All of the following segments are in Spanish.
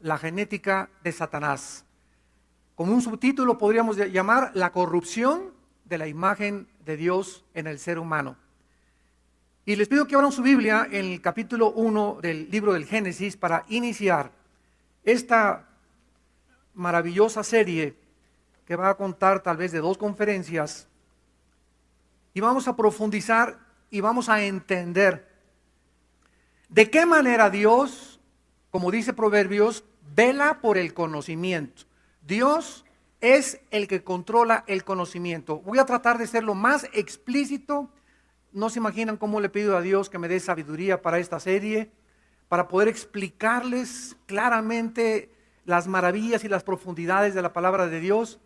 la genética de Satanás. Como un subtítulo podríamos llamar la corrupción de la imagen de Dios en el ser humano. Y les pido que abran su Biblia en el capítulo 1 del libro del Génesis para iniciar esta maravillosa serie que va a contar tal vez de 2 conferencias, y vamos a profundizar y vamos a entender de qué manera Dios, como dice Proverbios, vela por el conocimiento. Dios es el que controla el conocimiento. Voy a tratar de ser lo más explícito. No se imaginan cómo le pido a Dios que me dé sabiduría para esta serie, para poder explicarles claramente las maravillas y las profundidades de la palabra de Dios.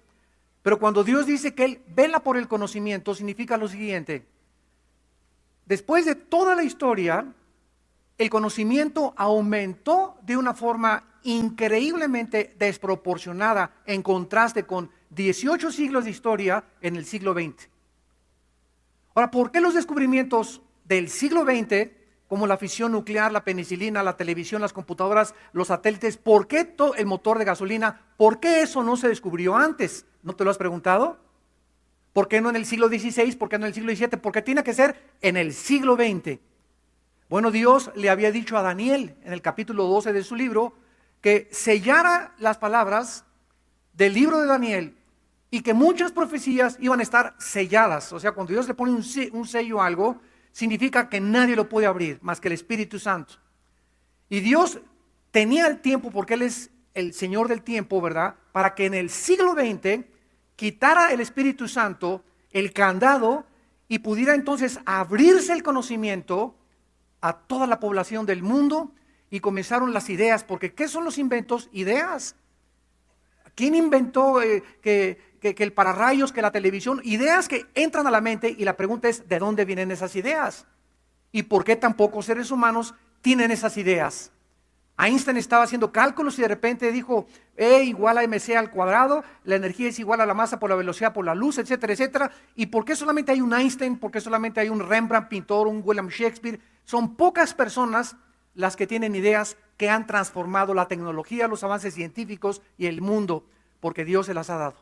Pero cuando Dios dice que Él vela por el conocimiento, significa lo siguiente: después de toda la historia, el conocimiento aumentó de una forma increíblemente desproporcionada en contraste con 18 siglos de historia en el siglo XX. Ahora, ¿por qué los descubrimientos del siglo XX, como la fisión nuclear, la penicilina, la televisión, las computadoras, los satélites, por qué el motor de gasolina, por qué eso no se descubrió antes? ¿No te lo has preguntado? ¿Por qué no en el siglo XVI? ¿Por qué no en el siglo XVII? ¿Por qué tiene que ser en el siglo XX? Bueno, Dios le había dicho a Daniel en el capítulo 12 de su libro que sellara las palabras del libro de Daniel y que muchas profecías iban a estar selladas. O sea, cuando Dios le pone un sello a algo, significa que nadie lo puede abrir más que el Espíritu Santo. Y Dios tenía el tiempo, porque Él es el Señor del tiempo, ¿verdad?, para que en el siglo XX quitara el Espíritu Santo el candado y pudiera entonces abrirse el conocimiento a toda la población del mundo, y comenzaron las ideas. Porque ¿qué son los inventos? Ideas. ¿Quién inventó que el pararrayos, que la televisión? Ideas que entran a la mente, y la pregunta es: ¿de dónde vienen esas ideas? ¿Y por qué tan pocos seres humanos tienen esas ideas? Einstein estaba haciendo cálculos y de repente dijo: E igual a mc al cuadrado, la energía es igual a la masa por la velocidad por la luz, etcétera, etcétera. ¿Y por qué solamente hay un Einstein? ¿Por qué solamente hay un Rembrandt pintor, un William Shakespeare? Son pocas personas las que tienen ideas que han transformado la tecnología, los avances científicos y el mundo, porque Dios se las ha dado.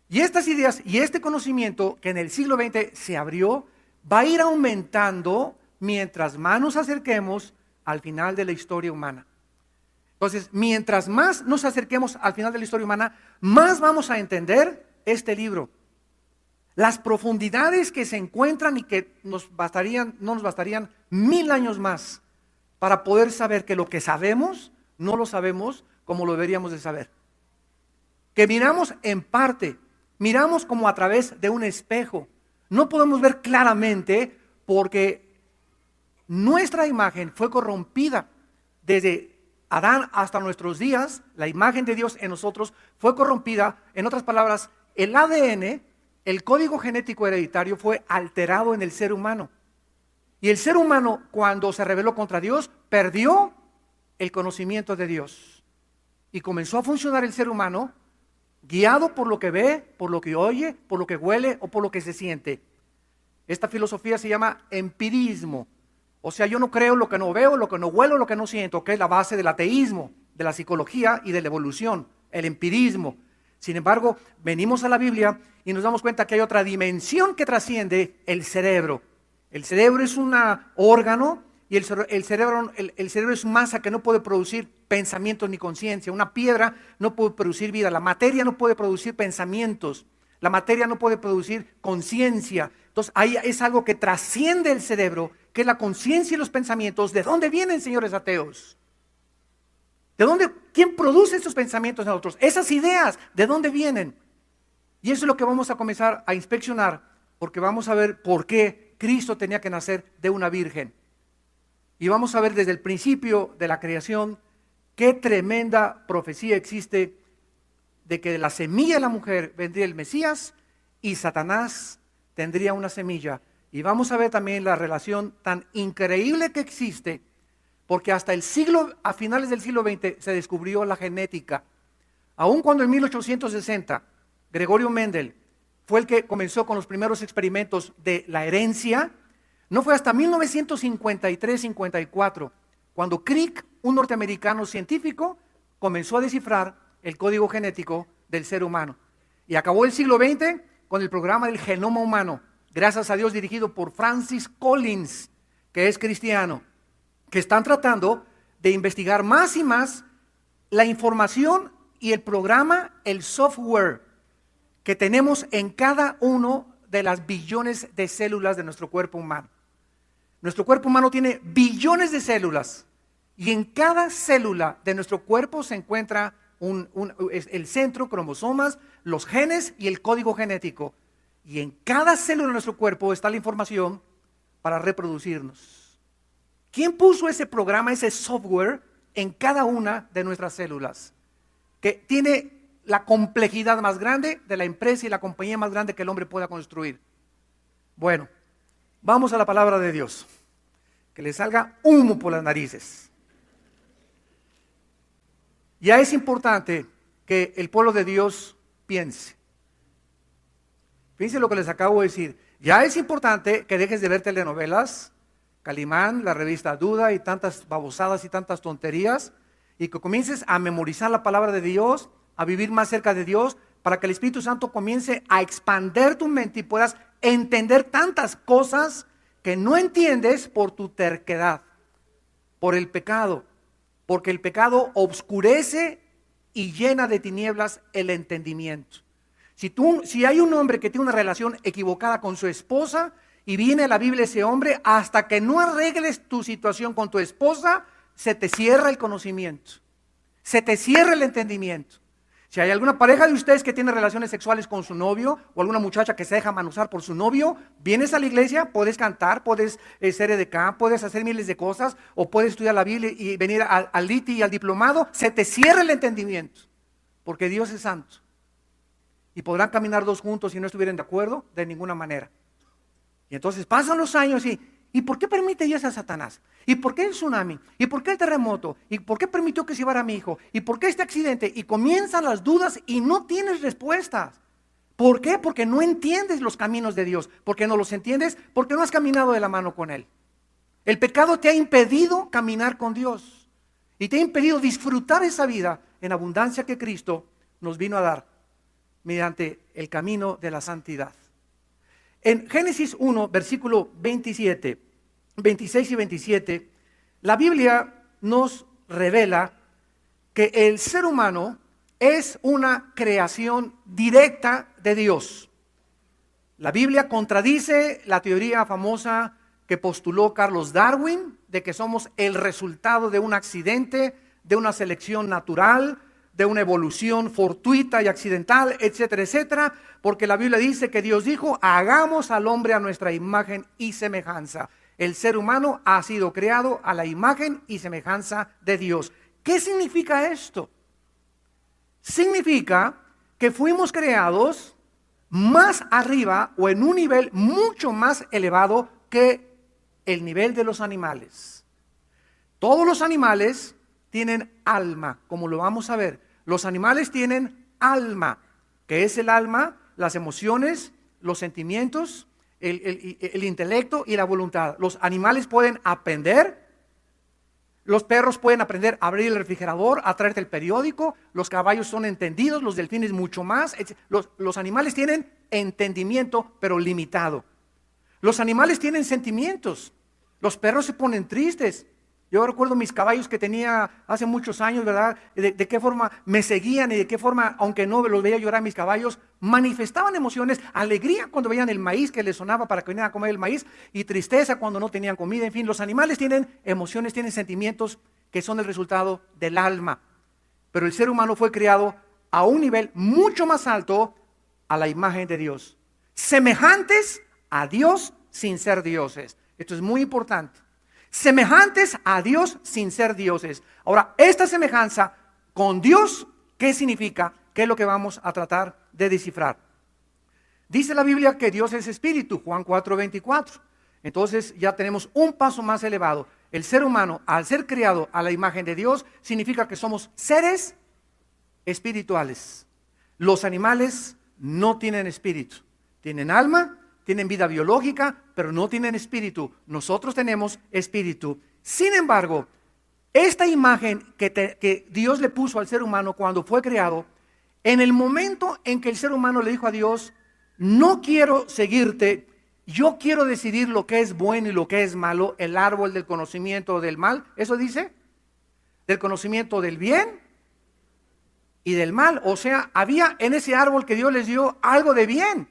Y estas ideas y este conocimiento que en el siglo XX se abrió, va a ir aumentando mientras más nos acerquemos al final de la historia humana. Entonces, mientras más nos acerquemos al final de la historia humana, más vamos a entender este libro. Las profundidades que se encuentran y que no nos bastarían 1000 años más para poder saber que lo que sabemos, no lo sabemos como lo deberíamos de saber. Que miramos en parte, miramos como a través de un espejo. No podemos ver claramente porque nuestra imagen fue corrompida desde Adán hasta nuestros días. La imagen de Dios en nosotros fue corrompida. En otras palabras, el ADN, el código genético hereditario, fue alterado en el ser humano. Y el ser humano, cuando se rebeló contra Dios, perdió el conocimiento de Dios. Y comenzó a funcionar el ser humano guiado por lo que ve, por lo que oye, por lo que huele o por lo que se siente. Esta filosofía se llama empirismo. O sea, yo no creo lo que no veo, lo que no huelo, lo que no siento, que es la base del ateísmo, de la psicología y de la evolución, el empirismo. Sin embargo, venimos a la Biblia y nos damos cuenta que hay otra dimensión que trasciende el cerebro. El cerebro es un órgano, y el cerebro es masa que no puede producir pensamientos ni conciencia. Una piedra no puede producir vida, la materia no puede producir pensamientos, la materia no puede producir conciencia. Entonces ahí es algo que trasciende el cerebro, que es la conciencia y los pensamientos. ¿De dónde vienen, señores ateos? ¿De dónde? ¿Quién produce estos pensamientos en nosotros? Esas ideas, ¿de dónde vienen? Y eso es lo que vamos a comenzar a inspeccionar, porque vamos a ver por qué Cristo tenía que nacer de una virgen. Y vamos a ver desde el principio de la creación qué tremenda profecía existe de que de la semilla de la mujer vendría el Mesías y Satanás tendría una semilla. Y vamos a ver también la relación tan increíble que existe, porque hasta a finales del siglo XX se descubrió la genética. Aun cuando en 1860 Gregorio Mendel fue el que comenzó con los primeros experimentos de la herencia, no fue hasta 1953-54 cuando Crick, un norteamericano científico, comenzó a descifrar el código genético del ser humano. Y acabó el siglo XX con el programa del genoma humano, gracias a Dios, dirigido por Francis Collins, que es cristiano, que están tratando de investigar más y más la información y el programa, el software que tenemos en cada uno de las billones de células de nuestro cuerpo humano. Nuestro cuerpo humano tiene billones de células y en cada célula de nuestro cuerpo se encuentra el centro, cromosomas, los genes y el código genético. Y en cada célula de nuestro cuerpo está la información para reproducirnos. ¿Quién puso ese programa, ese software en cada una de nuestras células? Que tiene la complejidad más grande de la empresa y la compañía más grande que el hombre pueda construir. Bueno, vamos a la palabra de Dios. Que le salga humo por las narices. Ya es importante que el pueblo de Dios piense. Fíjense lo que les acabo de decir. Ya es importante que dejes de ver telenovelas, Calimán, la revista Duda y tantas babosadas y tantas tonterías, y que comiences a memorizar la palabra de Dios, a vivir más cerca de Dios, para que el Espíritu Santo comience a expandir tu mente y puedas entender tantas cosas que no entiendes por tu terquedad, por el pecado, porque el pecado obscurece y llena de tinieblas el entendimiento. Si hay un hombre que tiene una relación equivocada con su esposa y viene a la Biblia ese hombre, hasta que no arregles tu situación con tu esposa, se te cierra el conocimiento, se te cierra el entendimiento. Si hay alguna pareja de ustedes que tiene relaciones sexuales con su novio o alguna muchacha que se deja manusar por su novio, vienes a la iglesia, puedes cantar, puedes ser edecán, puedes hacer miles de cosas o puedes estudiar la Biblia y venir al ITI y al diplomado, se te cierra el entendimiento porque Dios es santo. Y podrán caminar dos juntos si no estuvieran de acuerdo, de ninguna manera. Y entonces pasan los años ¿y por qué permite Dios a Satanás? ¿Y por qué el tsunami? ¿Y por qué el terremoto? ¿Y por qué permitió que se llevara a mi hijo? ¿Y por qué este accidente? Y comienzan las dudas y no tienes respuestas. ¿Por qué? Porque no entiendes los caminos de Dios. ¿Por qué no los entiendes? Porque no has caminado de la mano con Él. El pecado te ha impedido caminar con Dios. Y te ha impedido disfrutar esa vida en abundancia que Cristo nos vino a dar mediante el camino de la santidad. En Génesis 1, versículo 27, 26 y 27, la Biblia nos revela que el ser humano es una creación directa de Dios. La Biblia contradice la teoría famosa que postuló Carlos Darwin, de que somos el resultado de un accidente, de una selección natural, de una evolución fortuita y accidental, etcétera, etcétera, porque la Biblia dice que Dios dijo, hagamos al hombre a nuestra imagen y semejanza. El ser humano ha sido creado a la imagen y semejanza de Dios. ¿Qué significa esto? Significa que fuimos creados más arriba o en un nivel mucho más elevado que el nivel de los animales. Todos los animales tienen alma, como lo vamos a ver. Los animales tienen alma, que es el alma, las emociones, los sentimientos, el intelecto y la voluntad. Los animales pueden aprender, los perros pueden aprender a abrir el refrigerador, a traerte el periódico, los caballos son entendidos, los delfines mucho más. Los animales tienen entendimiento, pero limitado. Los animales tienen sentimientos, los perros se ponen tristes. Yo recuerdo mis caballos que tenía hace muchos años, ¿verdad? De qué forma me seguían y de qué forma, aunque no los veía llorar mis caballos, manifestaban emociones, alegría cuando veían el maíz que les sonaba para que vinieran a comer el maíz y tristeza cuando no tenían comida. En fin, los animales tienen emociones, tienen sentimientos que son el resultado del alma. Pero el ser humano fue creado a un nivel mucho más alto a la imagen de Dios. Semejantes a Dios sin ser dioses. Esto es muy importante. Semejantes a Dios sin ser dioses. Ahora, esta semejanza con Dios, ¿qué significa? ¿Qué es lo que vamos a tratar de descifrar? Dice la Biblia que Dios es espíritu, Juan 4:24. Entonces ya tenemos un paso más elevado. El ser humano, al ser creado a la imagen de Dios, significa que somos seres espirituales. Los animales no tienen espíritu, tienen alma, tienen vida biológica, pero no tienen espíritu. Nosotros tenemos espíritu. Sin embargo, esta imagen que Dios le puso al ser humano cuando fue creado, en el momento en que el ser humano le dijo a Dios, no quiero seguirte, yo quiero decidir lo que es bueno y lo que es malo, el árbol del conocimiento del mal, ¿eso dice? Del conocimiento del bien y del mal. O sea, había en ese árbol que Dios les dio algo de bien.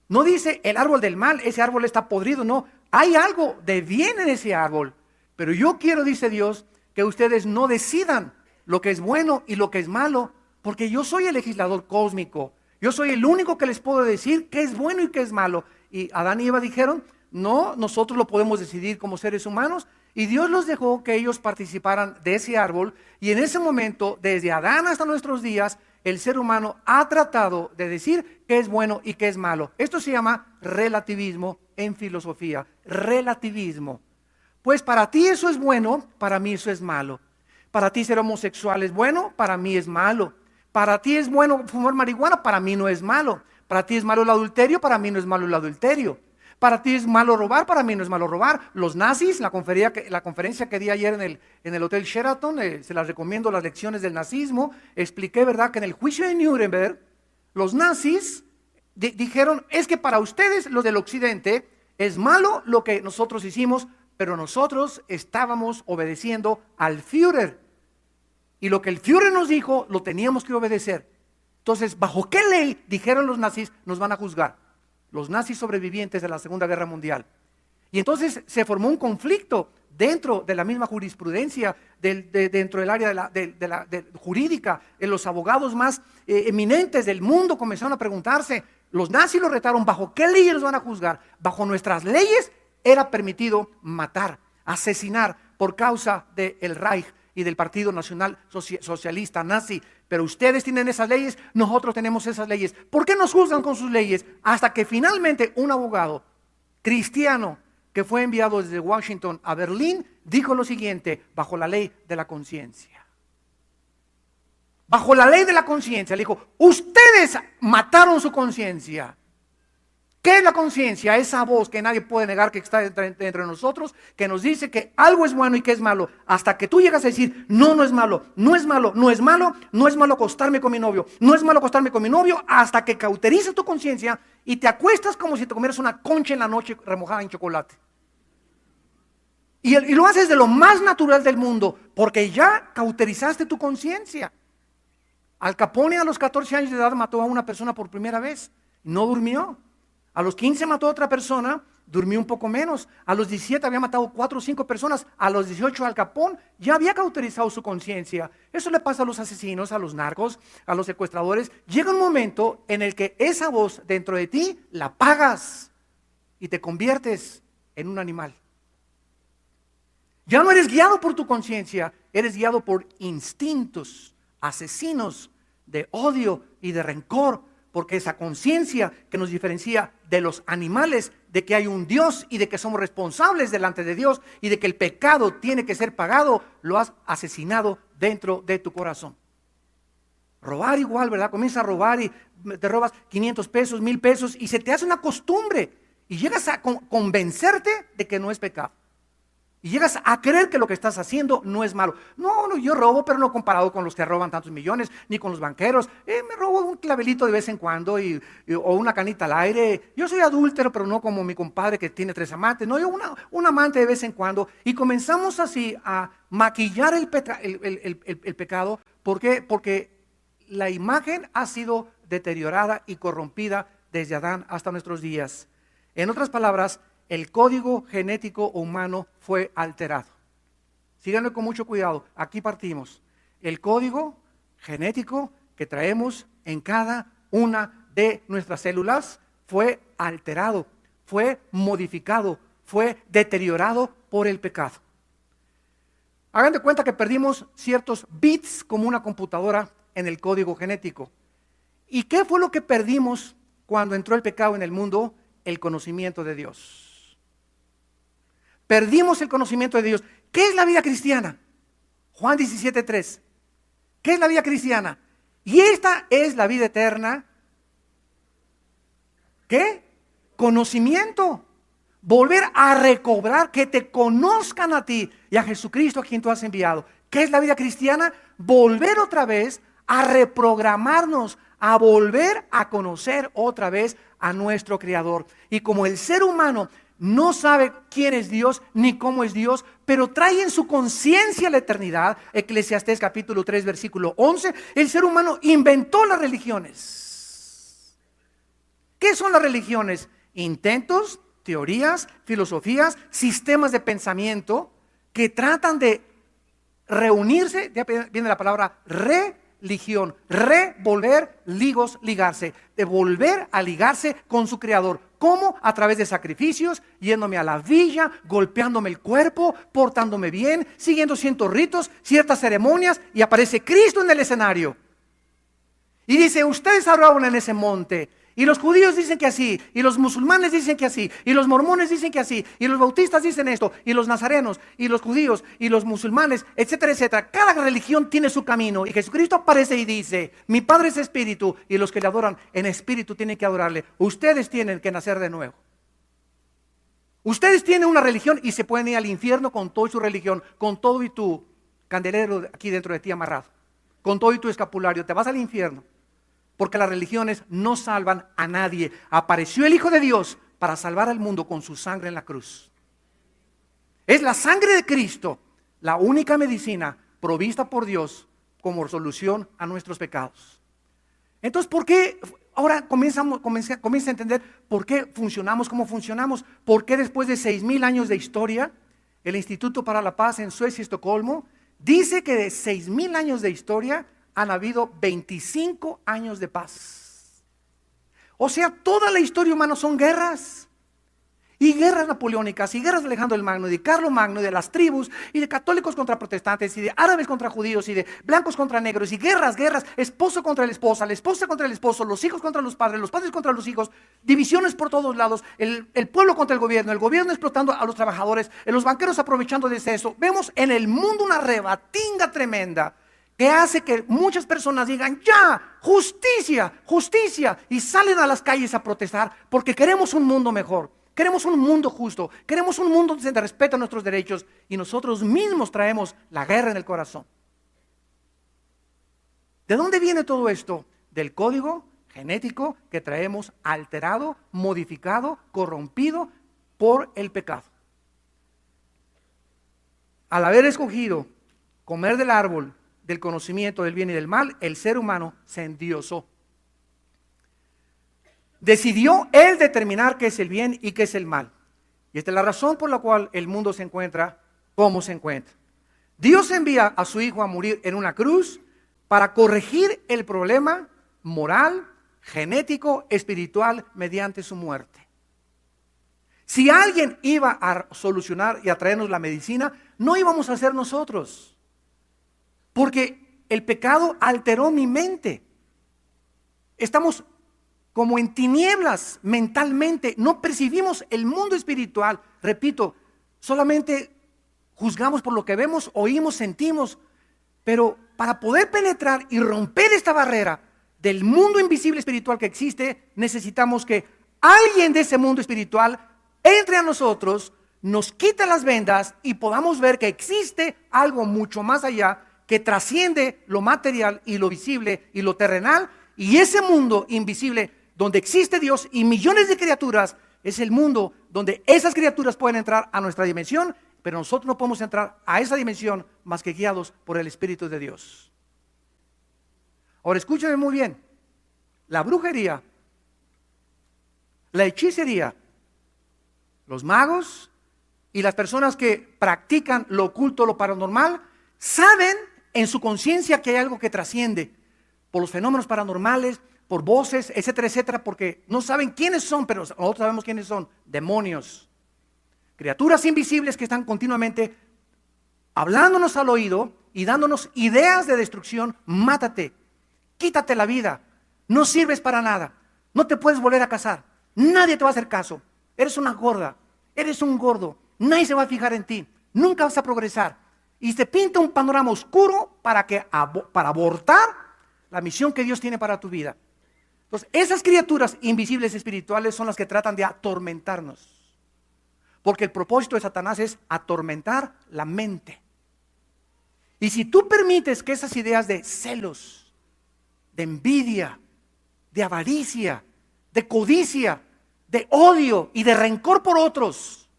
No dice el árbol del mal, ese árbol está podrido, no. Hay algo de bien en ese árbol. Pero yo quiero, dice Dios, que ustedes no decidan lo que es bueno y lo que es malo, porque yo soy el legislador cósmico. Yo soy el único que les puedo decir qué es bueno y qué es malo. Y Adán y Eva dijeron, no, nosotros lo podemos decidir como seres humanos. Y Dios los dejó que ellos participaran de ese árbol. Y en ese momento, desde Adán hasta nuestros días, el ser humano ha tratado de decir qué es bueno y qué es malo. Esto se llama relativismo en filosofía. Relativismo. Pues para ti eso es bueno, para mí eso es malo. Para ti ser homosexual es bueno, para mí es malo. Para ti es bueno fumar marihuana, para mí no es malo. Para ti es malo el adulterio, para mí no es malo el adulterio. Para ti es malo robar, para mí no es malo robar. Los nazis, la conferencia que di ayer en el Hotel Sheraton, se las recomiendo, las lecciones del nazismo, expliqué, ¿verdad?, que en el juicio de Nuremberg, los nazis dijeron, es que para ustedes, los del occidente, es malo lo que nosotros hicimos, pero nosotros estábamos obedeciendo al Führer. Y lo que el Führer nos dijo, lo teníamos que obedecer. Entonces, ¿bajo qué ley, dijeron los nazis, nos van a juzgar? Los nazis sobrevivientes de la Segunda Guerra Mundial. Y entonces se formó un conflicto dentro de la misma jurisprudencia, dentro del área jurídica. Los abogados más eminentes del mundo comenzaron a preguntarse, los nazis los retaron, ¿bajo qué leyes nos van a juzgar? Bajo nuestras leyes era permitido matar, asesinar por causa del Reich y del Partido Nacional Socialista Nazi. Pero ustedes tienen esas leyes, nosotros tenemos esas leyes. ¿Por qué nos juzgan con sus leyes? Hasta que finalmente un abogado cristiano que fue enviado desde Washington a Berlín dijo lo siguiente, bajo la ley de la conciencia. Bajo la ley de la conciencia, le dijo, ustedes mataron su conciencia. ¿Qué es la conciencia? Esa voz que nadie puede negar que está entre nosotros, que nos dice que algo es bueno y que es malo, hasta que tú llegas a decir, no, no es malo, no es malo, no es malo, no es malo acostarme con mi novio, no es malo acostarme con mi novio, hasta que cauterizas tu conciencia y te acuestas como si te comieras una concha en la noche remojada en chocolate. Y lo haces de lo más natural del mundo, porque ya cauterizaste tu conciencia. Al Capone a los 14 años de edad mató a una persona por primera vez, no durmió. A los 15 mató a otra persona, durmió un poco menos. A los 17 había matado 4 o 5 personas. A los 18 Al Capone ya había cauterizado su conciencia. Eso le pasa a los asesinos, a los narcos, a los secuestradores. Llega un momento en el que esa voz dentro de ti la apagas y te conviertes en un animal. Ya no eres guiado por tu conciencia, eres guiado por instintos asesinos de odio y de rencor. Porque esa conciencia que nos diferencia de los animales, de que hay un Dios y de que somos responsables delante de Dios y de que el pecado tiene que ser pagado, lo has asesinado dentro de tu corazón. Robar igual, ¿verdad? Comienzas a robar y te robas 500 pesos, 1000 pesos y se te hace una costumbre y llegas a convencerte de que no es pecado. Y llegas a creer que lo que estás haciendo no es malo. No, yo robo, pero no comparado con los que roban tantos millones, ni con los banqueros. Me robo un clavelito de vez en cuando o una canita al aire. Yo soy adúltero, pero no como mi compadre que tiene 3 amantes. No, yo un amante de vez en cuando. Y comenzamos así a maquillar el pecado. ¿Por qué? Porque la imagen ha sido deteriorada y corrompida desde Adán hasta nuestros días. En otras palabras, el código genético humano fue alterado. Síganme con mucho cuidado, aquí partimos. El código genético que traemos en cada una de nuestras células fue alterado, fue modificado, fue deteriorado por el pecado. Hagan de cuenta que perdimos ciertos bits como una computadora en el código genético. ¿Y qué fue lo que perdimos cuando entró el pecado en el mundo? El conocimiento de Dios. Perdimos el conocimiento de Dios. ¿Qué es la vida cristiana? Juan 17:3. ¿Qué es la vida cristiana? Y esta es la vida eterna. ¿Qué? Conocimiento. volver a recobrar, que te conozcan a ti y a Jesucristo a quien tú has enviado. ¿Qué es la vida cristiana? Volver otra vez a reprogramarnos, a volver a conocer otra vez a nuestro Creador. Y como el ser humano no sabe quién es Dios ni cómo es Dios, pero trae en su conciencia la eternidad, Eclesiastés capítulo 3 versículo 11, el ser humano inventó las religiones. ¿Qué son las religiones? Intentos, teorías, filosofías, sistemas de pensamiento que tratan de reunirse, ya viene la palabra religión, revolver, ligos, ligarse, de volver a ligarse con su Creador. ¿Cómo? A través de sacrificios, yéndome a la villa, golpeándome el cuerpo, portándome bien, siguiendo ciertos ritos, ciertas ceremonias, y aparece Cristo en el escenario. Y dice, ustedes adoraban en ese monte. Y los judíos dicen que así, y los musulmanes dicen que así, y los mormones dicen que así, y los bautistas dicen esto, y los nazarenos, y los judíos, y los musulmanes, etcétera, etcétera. Cada religión tiene su camino, y Jesucristo aparece y dice, mi Padre es espíritu, y los que le adoran en espíritu tienen que adorarle. Ustedes tienen que nacer de nuevo. Ustedes tienen una religión y se pueden ir al infierno con toda su religión, con todo y tu candelero aquí dentro de ti amarrado, con todo y tu escapulario, te vas al infierno. Porque las religiones no salvan a nadie. Apareció el Hijo de Dios para salvar al mundo con su sangre en la cruz. Es la sangre de Cristo la única medicina provista por Dios como solución a nuestros pecados. Entonces, ¿por qué? Ahora comienza a entender por qué funcionamos como funcionamos. ¿Por qué después de 6,000 años de historia, el Instituto para la Paz en Suecia y Estocolmo dice que de 6,000 años de historia han habido 25 años de paz? O sea, toda la historia humana son guerras. Y guerras napoleónicas, y guerras de Alejandro el Magno, y de Carlo Magno, y de las tribus, y de católicos contra protestantes, y de árabes contra judíos, y de blancos contra negros, y guerras, esposo contra la esposa contra el esposo, los hijos contra los padres contra los hijos, divisiones por todos lados, el pueblo contra el gobierno explotando a los trabajadores, los banqueros aprovechando de eso. Vemos en el mundo una rebatinga tremenda que hace que muchas personas digan, ya, justicia, justicia, y salen a las calles a protestar porque queremos un mundo mejor. Queremos un mundo justo, queremos un mundo donde se respeta nuestros derechos, y nosotros mismos traemos la guerra en el corazón. ¿De dónde viene todo esto? Del código genético que traemos alterado, modificado, corrompido por el pecado. Al haber escogido comer del árbol del conocimiento del bien y del mal, el ser humano se endiosó. Decidió él determinar qué es el bien y qué es el mal. Y esta es la razón por la cual el mundo se encuentra como se encuentra. Dios envía a su Hijo a morir en una cruz para corregir el problema moral, genético, espiritual mediante su muerte. Si alguien iba a solucionar y a traernos la medicina, no íbamos a ser nosotros. Porque el pecado alteró mi mente. Estamos como en tinieblas mentalmente, no percibimos el mundo espiritual. Repito, solamente juzgamos por lo que vemos, oímos, sentimos. Pero para poder penetrar y romper esta barrera del mundo invisible espiritual que existe, necesitamos que alguien de ese mundo espiritual entre a nosotros, nos quite las vendas y podamos ver que existe algo mucho más allá que trasciende lo material y lo visible y lo terrenal. Y ese mundo invisible donde existe Dios y millones de criaturas, es el mundo donde esas criaturas pueden entrar a nuestra dimensión, pero nosotros no podemos entrar a esa dimensión más que guiados por el Espíritu de Dios. Ahora escúchame muy bien, la brujería, la hechicería, los magos y las personas que practican lo oculto, lo paranormal, saben en su conciencia que hay algo que trasciende por los fenómenos paranormales, por voces, etcétera, etcétera, porque no saben quiénes son, pero nosotros sabemos quiénes son: demonios, criaturas invisibles que están continuamente hablándonos al oído y dándonos ideas de destrucción. Mátate, quítate la vida, no sirves para nada, no te puedes volver a casar, nadie te va a hacer caso, eres una gorda, eres un gordo, nadie se va a fijar en ti, nunca vas a progresar. Y se pinta un panorama oscuro para abortar la misión que Dios tiene para tu vida. Entonces, esas criaturas invisibles espirituales son las que tratan de atormentarnos. Porque el propósito de Satanás es atormentar la mente. Y si tú permites que esas ideas de celos, de envidia, de avaricia, de codicia, de odio y de rencor por otros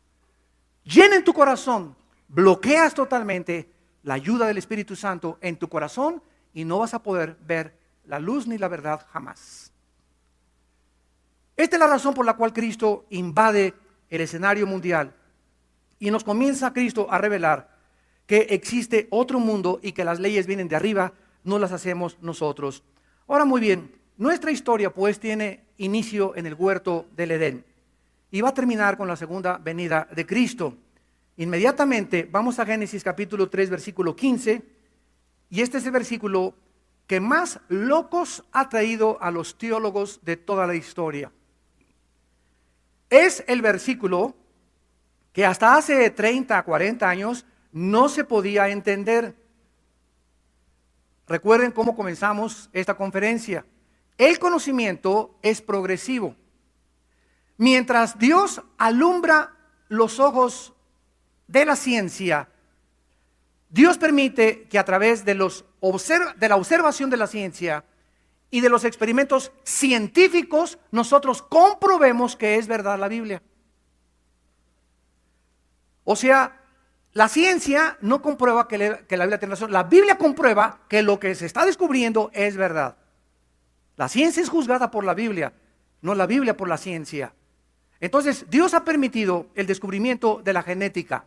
llenen tu corazón, bloqueas totalmente la ayuda del Espíritu Santo en tu corazón y no vas a poder ver la luz ni la verdad jamás. Esta es la razón por la cual Cristo invade el escenario mundial y nos comienza Cristo a revelar que existe otro mundo y que las leyes vienen de arriba, no las hacemos nosotros. Ahora muy bien, nuestra historia pues tiene inicio en el huerto del Edén y va a terminar con la segunda venida de Cristo. Inmediatamente vamos a Génesis capítulo 3 versículo 15 y este es el versículo que más locos ha traído a los teólogos de toda la historia. Es el versículo que hasta hace 30, 40 años no se podía entender. Recuerden cómo comenzamos esta conferencia. El conocimiento es progresivo. Mientras Dios alumbra los ojos de la ciencia, Dios permite que a través de la observación de la ciencia y de los experimentos científicos nosotros comprobemos que es verdad la Biblia. O sea, la ciencia no comprueba que la Biblia tiene razón. La Biblia comprueba que lo que se está descubriendo es verdad. La ciencia es juzgada por la Biblia, no la Biblia por la ciencia. Entonces, Dios ha permitido el descubrimiento de la genética.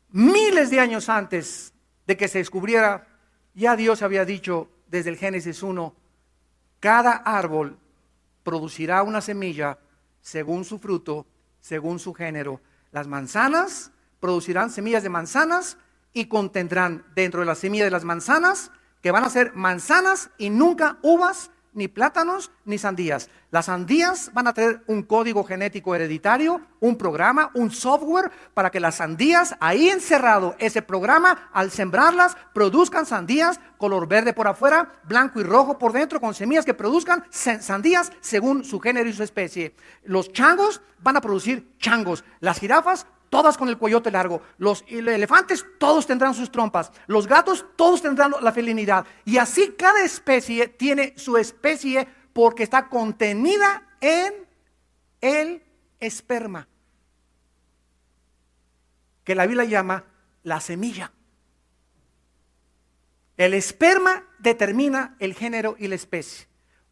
Miles de años antes de que se descubriera, ya Dios había dicho desde el Génesis 1, cada árbol producirá una semilla según su fruto, según su género. Las manzanas producirán semillas de manzanas y contendrán dentro de la semilla de las manzanas que van a ser manzanas y nunca uvas, ni plátanos, ni sandías. Las sandías van a tener un código genético hereditario, un programa, un software para que las sandías, ahí encerrado ese programa, al sembrarlas, produzcan sandías color verde por afuera, blanco y rojo por dentro, con semillas que produzcan sandías según su género y su especie. Los changos van a producir changos, las jirafas todas con el cuellote largo, los elefantes todos tendrán sus trompas, los gatos todos tendrán la felinidad, y así cada especie tiene su especie porque está contenida en el esperma, que la Biblia llama la semilla. El esperma determina el género y la especie.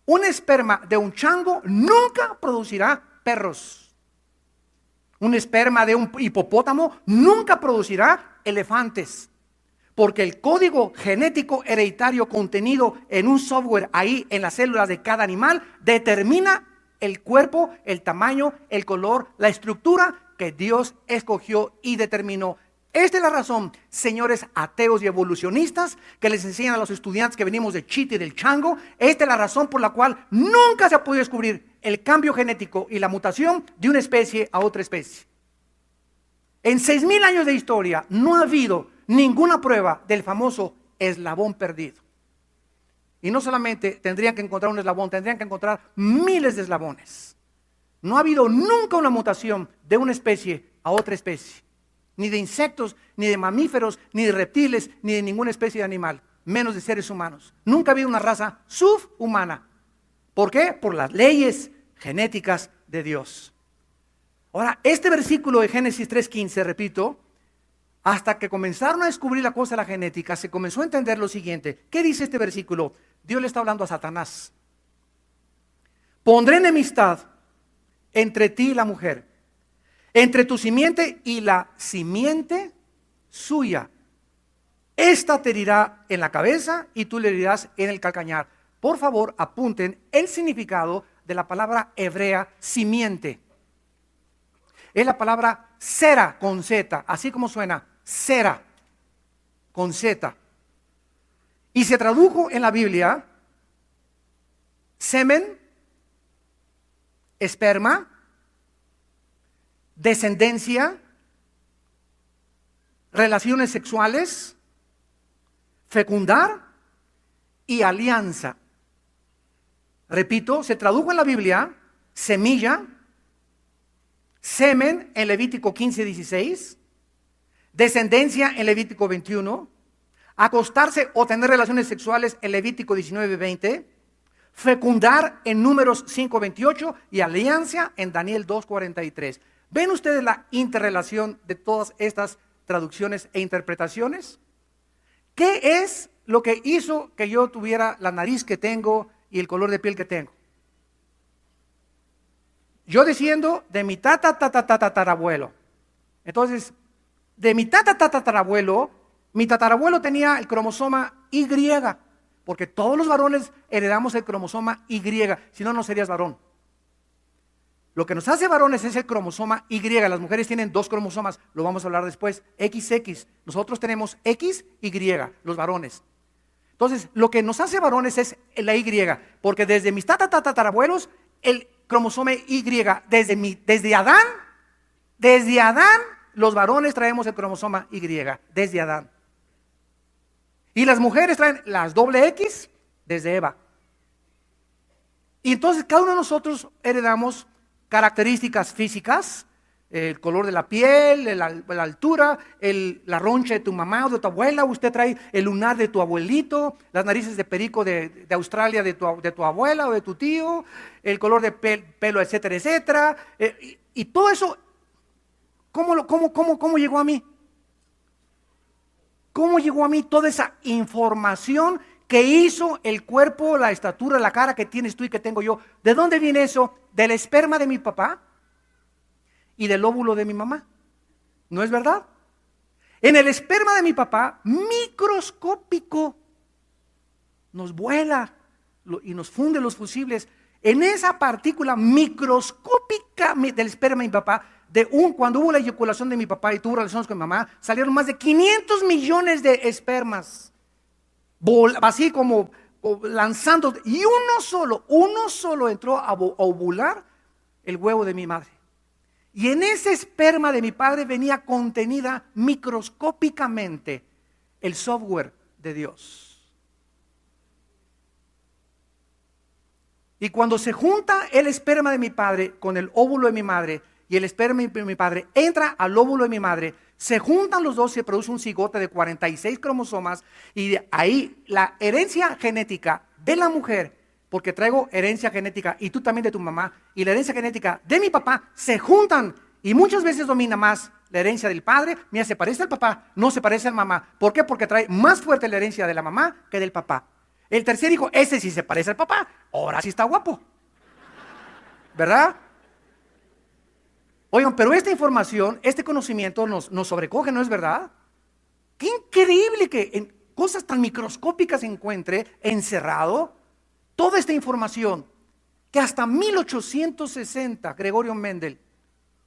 Un esperma de un chango nunca producirá perros. Un esperma de un hipopótamo nunca producirá elefantes, porque el código genético hereditario contenido en un software ahí en las células de cada animal determina el cuerpo, el tamaño, el color, la estructura que Dios escogió y determinó. Esta es la razón, señores ateos y evolucionistas, que les enseñan a los estudiantes que venimos de Chita y del chango. Esta es la razón por la cual nunca se ha podido descubrir el cambio genético y la mutación de una especie a otra especie. En 6,000 años de historia no ha habido ninguna prueba del famoso eslabón perdido. Y no solamente tendrían que encontrar un eslabón, tendrían que encontrar miles de eslabones. No ha habido nunca una mutación de una especie a otra especie. Ni de insectos, ni de mamíferos, ni de reptiles, ni de ninguna especie de animal, menos de seres humanos. Nunca ha habido una raza subhumana. ¿Por qué? Por las leyes genéticas de Dios. Ahora, este versículo de Génesis 3:15, repito, hasta que comenzaron a descubrir la cosa de la genética, se comenzó a entender lo siguiente. ¿Qué dice este versículo? Dios le está hablando a Satanás. Pondré enemistad entre ti y la mujer, entre tu simiente y la simiente suya. Esta te herirá en la cabeza y tú le herirás en el calcañar. Por favor, apunten el significado de la palabra hebrea simiente. Es la palabra sera con Z, así como suena, sera con Z. Y se tradujo en la Biblia semen, esperma, descendencia, relaciones sexuales, fecundar y alianza. Repito, se tradujo en la Biblia semilla, semen en Levítico 15:16, descendencia en Levítico 21, acostarse o tener relaciones sexuales en Levítico 19:20, fecundar en Números 5:28 y alianza en Daniel 2:43. ¿Ven ustedes la interrelación de todas estas traducciones e interpretaciones? ¿Qué es lo que hizo que yo tuviera la nariz que tengo y el color de piel que tengo? Yo desciendo de mi tatarabuelo. Entonces, de mi tatarabuelo, mi tatarabuelo tenía el cromosoma Y, porque todos los varones heredamos el cromosoma Y, si no, no serías varón. Lo que nos hace varones es el cromosoma Y. Las mujeres tienen 2 cromosomas, lo vamos a hablar después, XX. Nosotros tenemos XY, los varones. Entonces, lo que nos hace varones es la Y, porque desde mis tatarabuelos, el cromosoma Y, desde Adán, los varones traemos el cromosoma Y, desde Adán. Y las mujeres traen las doble X desde Eva. Y entonces cada uno de nosotros heredamos características físicas, el color de la piel, la altura, la roncha de tu mamá o de tu abuela. Usted trae el lunar de tu abuelito, las narices de perico de Australia de tu abuela o de tu tío, el color de pelo, etcétera, etcétera. Y todo eso, ¿cómo llegó a mí? ¿Cómo llegó a mí toda esa información que hizo el cuerpo, la estatura, la cara que tienes tú y que tengo yo? ¿De dónde viene eso? Del esperma de mi papá y del óvulo de mi mamá. ¿No es verdad? En el esperma de mi papá, microscópico, nos vuela y nos funde los fusibles. En esa partícula microscópica del esperma de mi papá, cuando hubo la eyaculación de mi papá y tuvo relaciones con mi mamá, salieron más de 500 millones de espermas, así como lanzando, y uno solo entró a ovular el huevo de mi madre. Y en ese esperma de mi padre venía contenida microscópicamente el software de Dios. Y cuando se junta el esperma de mi padre con el óvulo de mi madre, y el esperma de mi padre entra al óvulo de mi madre, se juntan los dos y se produce un cigote de 46 cromosomas, y de ahí la herencia genética de la mujer, porque traigo herencia genética y tú también de tu mamá, y la herencia genética de mi papá se juntan, y muchas veces domina más la herencia del padre. Mira, se parece al papá, no se parece a la mamá. ¿Por qué? Porque trae más fuerte la herencia de la mamá que del papá. El tercer hijo, ese sí se parece al papá, ahora sí está guapo, ¿verdad? Oigan, pero esta información, este conocimiento nos sobrecoge, ¿no es verdad? Qué increíble que en cosas tan microscópicas se encuentre encerrado toda esta información, que hasta 1860 Gregorio Mendel,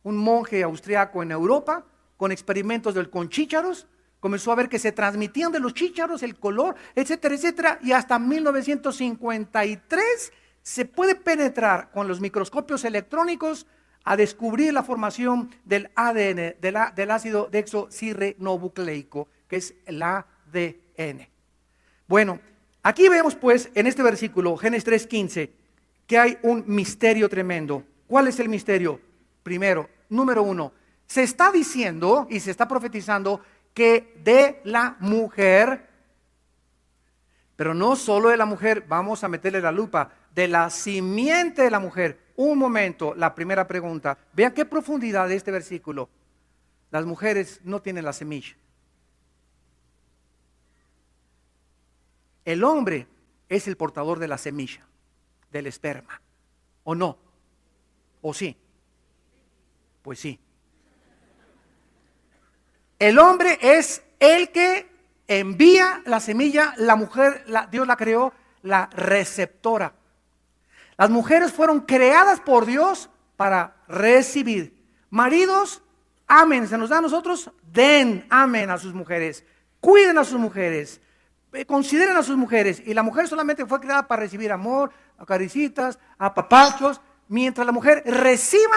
un monje austriaco en Europa, con experimentos con chícharos, comenzó a ver que se transmitían de los chícharos el color, etcétera, etcétera, y hasta 1953 se puede penetrar con los microscopios electrónicos a descubrir la formación del ADN, del ácido desoxirribonucleico, que es el ADN. Bueno, aquí vemos pues en este versículo, Génesis 3:15, que hay un misterio tremendo. ¿Cuál es el misterio? Primero, número 1, se está diciendo y se está profetizando que de la mujer, pero no solo de la mujer, vamos a meterle la lupa, de la simiente de la mujer. Un momento, la primera pregunta, vean qué profundidad de este versículo. Las mujeres no tienen la semilla. El hombre es el portador de la semilla, del esperma, ¿o no? ¿O sí? Pues sí. El hombre es el que envía la semilla, la mujer, Dios la creó, la receptora. Las mujeres fueron creadas por Dios para recibir. Maridos, amen, se nos da a nosotros, amen a sus mujeres, cuiden a sus mujeres, consideren a sus mujeres. Y la mujer solamente fue creada para recibir amor, acaricitas, apapachos. Mientras la mujer reciba,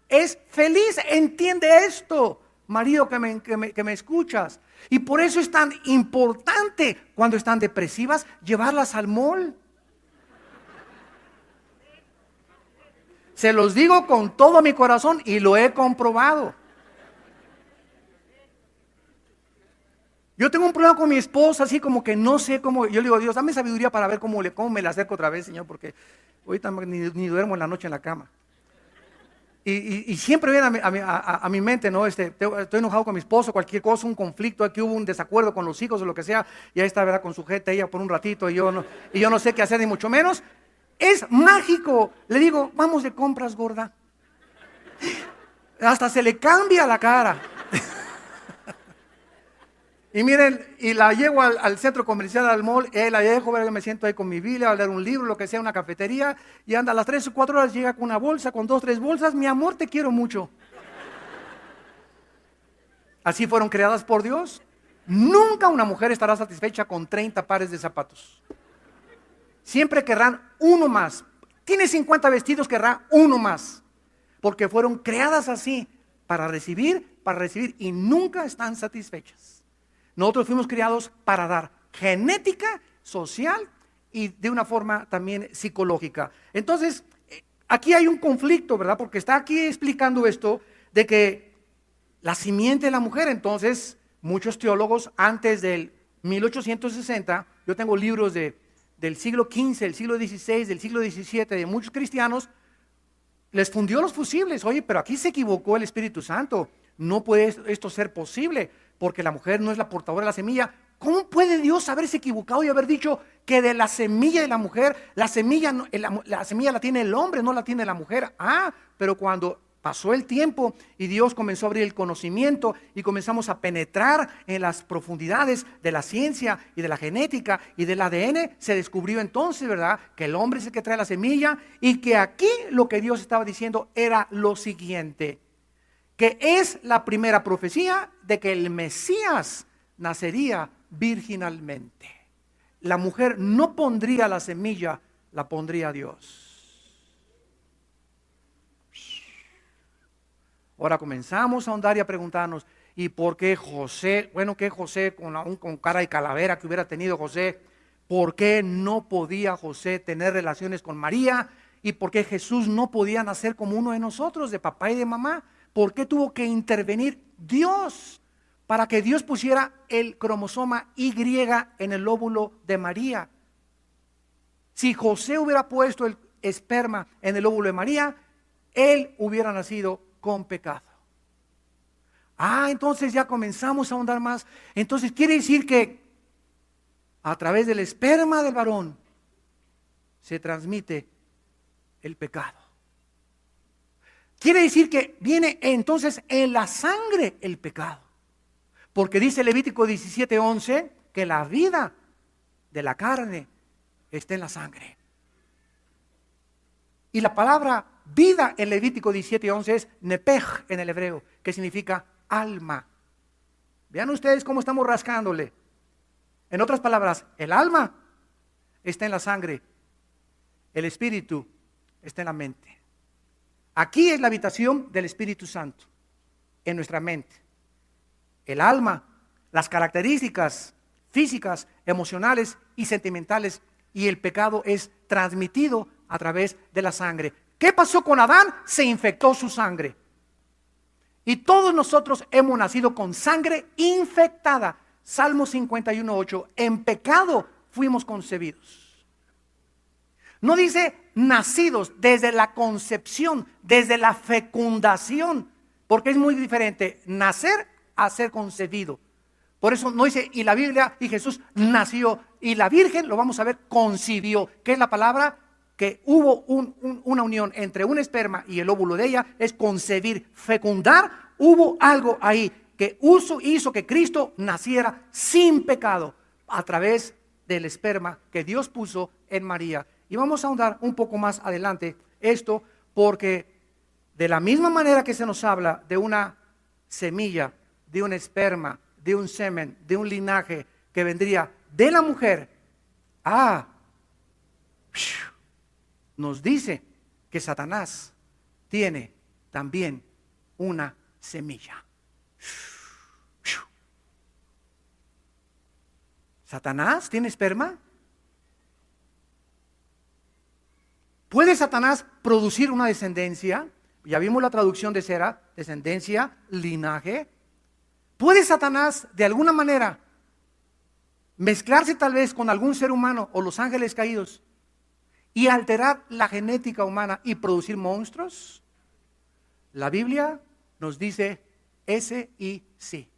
es feliz. Entiende esto, marido que me escuchas. Y por eso es tan importante cuando están depresivas llevarlas al mall. Se los digo con todo mi corazón y lo he comprobado. Yo tengo un problema con mi esposa, así como que no sé cómo. Yo le digo, Dios, dame sabiduría para ver cómo me la acerco otra vez, Señor, porque ahorita ni duermo en la noche en la cama. Y siempre viene a mi mente, ¿no? Estoy enojado con mi esposo, cualquier cosa, un conflicto, aquí hubo un desacuerdo con los hijos o lo que sea, y ahí está, ¿verdad? Con su jeta ella por un ratito, y yo no sé qué hacer, ni mucho menos. Es mágico. Le digo, vamos de compras, gorda. Hasta se le cambia la cara. Y miren, y la llevo al centro comercial, al mall, la dejo, me siento ahí con mi Biblia, a leer un libro, lo que sea, una cafetería, y anda a las 3 o 4 horas, llega con una bolsa, con 2, 3 bolsas. Mi amor, te quiero mucho. Así fueron creadas por Dios. Nunca una mujer estará satisfecha con 30 pares de zapatos. Siempre querrán uno más. Tiene 50 vestidos, querrá uno más. Porque fueron creadas así, para recibir, y nunca están satisfechas. Nosotros fuimos criados para dar genética, social y de una forma también psicológica. Entonces, aquí hay un conflicto, ¿verdad? Porque está aquí explicando esto de que la simiente de la mujer. Entonces, muchos teólogos antes del 1860, yo tengo libros del siglo XV, del siglo XVI, del siglo XVII, de muchos cristianos, les fundió los fusibles. Oye, pero aquí se equivocó el Espíritu Santo. No puede esto ser posible, porque la mujer no es la portadora de la semilla. ¿Cómo puede Dios haberse equivocado y haber dicho que de la semilla de la mujer, la semilla la tiene el hombre, no la tiene la mujer? Pero cuando pasó el tiempo y Dios comenzó a abrir el conocimiento y comenzamos a penetrar en las profundidades de la ciencia y de la genética y del ADN, se descubrió entonces, ¿verdad?, que el hombre es el que trae la semilla, y que aquí lo que Dios estaba diciendo era lo siguiente: que es la primera profecía de que el Mesías nacería virginalmente. La mujer no pondría la semilla, la pondría Dios. Ahora comenzamos a ahondar y a preguntarnos, ¿y por qué José? Bueno, que José con cara de calavera que hubiera tenido José, ¿por qué no podía José tener relaciones con María? ¿Y por qué Jesús no podía nacer como uno de nosotros, de papá y de mamá? ¿Por qué tuvo que intervenir Dios para que Dios pusiera el cromosoma Y en el óvulo de María? Si José hubiera puesto el esperma en el óvulo de María, él hubiera nacido con pecado. Entonces ya comenzamos a ahondar más. Entonces quiere decir que a través del esperma del varón se transmite el pecado. Quiere decir que viene entonces en la sangre el pecado. Porque dice Levítico 17:11 que la vida de la carne está en la sangre. Y la palabra vida en Levítico 17:11 es nepej en el hebreo, que significa alma. Vean ustedes cómo estamos rascándole. En otras palabras, el alma está en la sangre, el espíritu está en la mente. Aquí es la habitación del Espíritu Santo, en nuestra mente. El alma, las características físicas, emocionales y sentimentales, y el pecado es transmitido a través de la sangre. ¿Qué pasó con Adán? Se infectó su sangre. Y todos nosotros hemos nacido con sangre infectada. Salmo 51:8, en pecado fuimos concebidos. No dice nacidos, desde la concepción, desde la fecundación, porque es muy diferente nacer a ser concebido. Por eso no dice, y la Biblia, y Jesús nació, y la Virgen, lo vamos a ver, concibió, que es la palabra que hubo una unión entre un esperma y el óvulo de ella, es concebir, fecundar. Hubo algo ahí que hizo que Cristo naciera sin pecado a través del esperma que Dios puso en María. Y vamos a ahondar un poco más adelante esto, porque de la misma manera que se nos habla de una semilla, de un esperma, de un semen, de un linaje que vendría de la mujer, nos dice que Satanás tiene también una semilla. ¿Satanás tiene esperma? ¿Puede Satanás producir una descendencia? Ya vimos la traducción de Sera, descendencia, linaje. ¿Puede Satanás de alguna manera mezclarse tal vez con algún ser humano o los ángeles caídos y alterar la genética humana y producir monstruos? La Biblia nos dice ese y sí,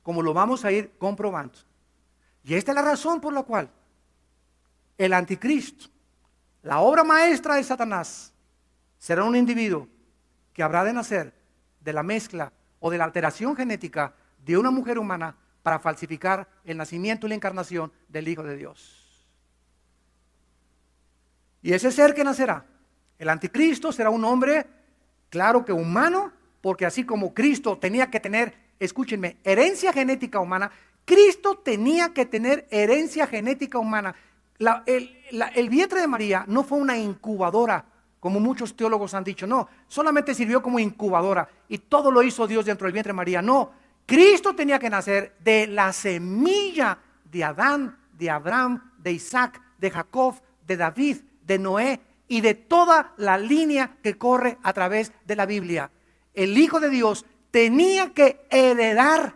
como lo vamos a ir comprobando. Y esta es la razón por la cual el anticristo, la obra maestra de Satanás, será un individuo que habrá de nacer de la mezcla o de la alteración genética de una mujer humana para falsificar el nacimiento y la encarnación del Hijo de Dios. Y ese ser que nacerá, el anticristo, será un hombre, claro que humano, porque así como Cristo tenía que tener, escúchenme, herencia genética humana, Cristo tenía que tener herencia genética humana. El vientre de María no fue una incubadora, como muchos teólogos han dicho, no, solamente sirvió como incubadora y todo lo hizo Dios dentro del vientre de María, no. Cristo tenía que nacer de la semilla de Adán, de Abraham, de Isaac, de Jacob, de David, de Noé y de toda la línea que corre a través de la Biblia. El Hijo de Dios tenía que heredar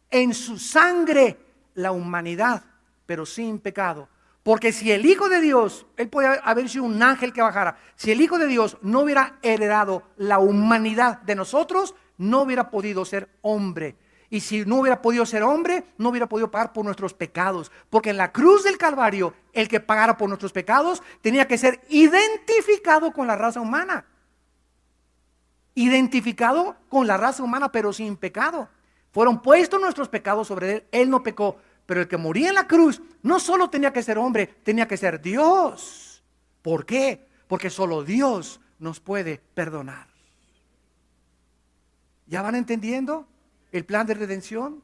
en su sangre la humanidad, pero sin pecado. Porque si el Hijo de Dios, él podía haber sido un ángel que bajara, si el Hijo de Dios no hubiera heredado la humanidad de nosotros, no hubiera podido ser hombre. Y si no hubiera podido ser hombre, no hubiera podido pagar por nuestros pecados. Porque en la cruz del Calvario, el que pagara por nuestros pecados tenía que ser identificado con la raza humana. Identificado con la raza humana, pero sin pecado. Fueron puestos nuestros pecados sobre él, él no pecó. Pero el que moría en la cruz no solo tenía que ser hombre, tenía que ser Dios. ¿Por qué? Porque solo Dios nos puede perdonar. ¿Ya van entendiendo el plan de redención?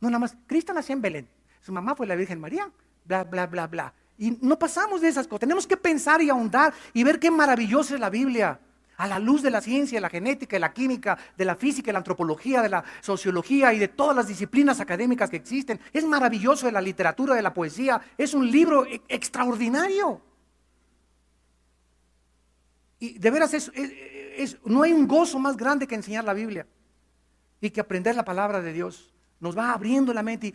No, nada más, Cristo nació en Belén, su mamá fue la Virgen María, bla, bla, bla, bla. Y no pasamos de esas cosas, tenemos que pensar y ahondar y ver qué maravillosa es la Biblia. A la luz de la ciencia, de la genética, de la química, de la física, de la antropología, de la sociología y de todas las disciplinas académicas que existen. Es maravilloso, de la literatura, de la poesía. Es un libro extraordinario. Y de veras no hay un gozo más grande que enseñar la Biblia y que aprender la palabra de Dios. Nos va abriendo la mente y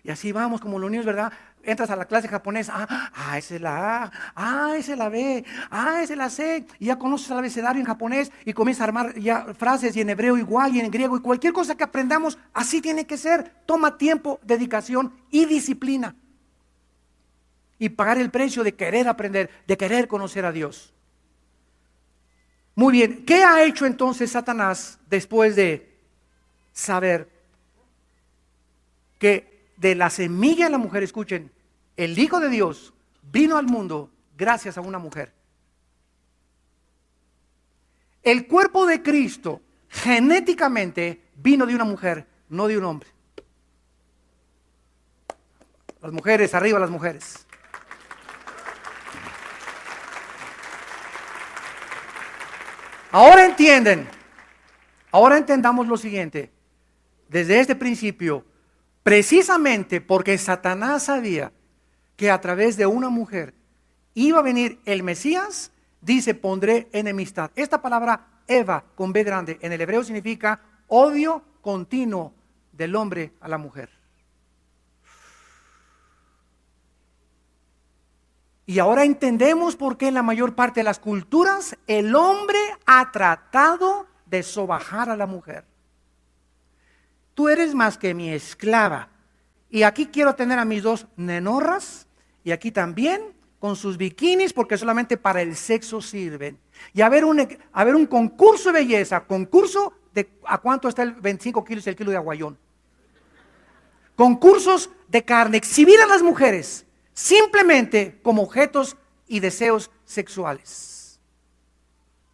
y así vamos como los niños, ¿verdad? Entras a la clase japonesa, esa es la A, esa es la B, esa es la C, y ya conoces el abecedario en japonés y comienzas a armar ya frases y en hebreo igual y en griego y cualquier cosa que aprendamos, así tiene que ser. Toma tiempo, dedicación y disciplina. Y pagar el precio de querer aprender, de querer conocer a Dios. Muy bien, ¿qué ha hecho entonces Satanás después de saber que de la semilla de la mujer, escuchen, el Hijo de Dios vino al mundo gracias a una mujer? El cuerpo de Cristo genéticamente vino de una mujer, no de un hombre. Las mujeres, arriba las mujeres. Ahora entienden, ahora entendamos lo siguiente. Desde este principio, precisamente porque Satanás sabía que a través de una mujer iba a venir el Mesías, dice, pondré enemistad. Esta palabra Eva con B grande en el hebreo significa odio continuo del hombre a la mujer. Y ahora entendemos por qué en la mayor parte de las culturas el hombre ha tratado de sobajar a la mujer. Tú eres más que mi esclava. Y aquí quiero tener a mis dos nenorras y aquí también con sus bikinis porque solamente para el sexo sirven. Y a ver un concurso de belleza, concurso de a cuánto está el 25 kilos y el kilo de aguayón. Concursos de carne, exhibir a las mujeres simplemente como objetos y deseos sexuales.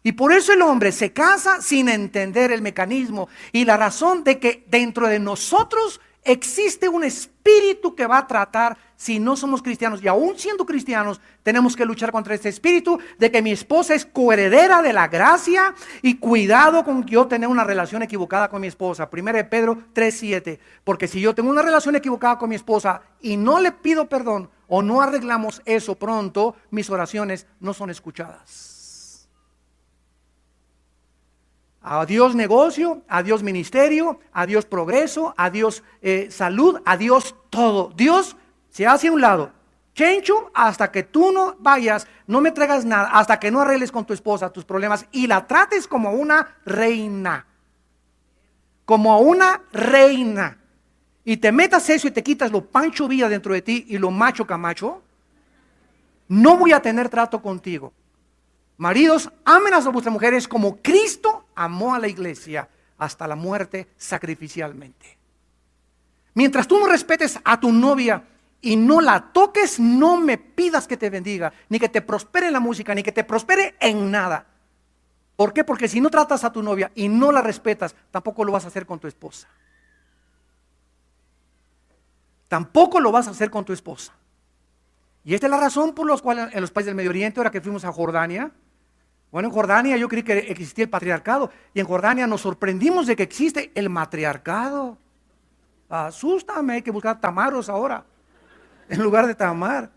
Y por eso el hombre se casa sin entender el mecanismo y la razón de que dentro de nosotros existe un espíritu que va a tratar si no somos cristianos. Y aún siendo cristianos, tenemos que luchar contra este espíritu de que mi esposa es coheredera de la gracia. Y cuidado con yo tener una relación equivocada con mi esposa. 1 Pedro 3:7. Porque si yo tengo una relación equivocada con mi esposa y no le pido perdón o no arreglamos eso pronto, mis oraciones no son escuchadas. Adiós negocio, adiós ministerio, adiós progreso, adiós salud, adiós todo. Dios se hace a un lado. Chencho, hasta que tú no vayas, no me traigas nada, hasta que no arregles con tu esposa tus problemas y la trates como una reina. Como una reina. Y te metas eso y te quitas lo Pancho Villa dentro de ti y lo macho Camacho, no voy a tener trato contigo. Maridos, amen a vuestras mujeres como Cristo amó a la iglesia hasta la muerte sacrificialmente. Mientras tú no respetes a tu novia y no la toques, no me pidas que te bendiga, ni que te prospere en la música, ni que te prospere en nada. ¿Por qué? Porque si no tratas a tu novia y no la respetas, tampoco lo vas a hacer con tu esposa. Tampoco lo vas a hacer con tu esposa. Y esta es la razón por la cual en los países del Medio Oriente, ahora que fuimos a Jordania, bueno, en Jordania yo creí que existía el patriarcado, y en Jordania nos sorprendimos de que existe el matriarcado. Asústame, hay que buscar tamaros ahora, en lugar de tamar.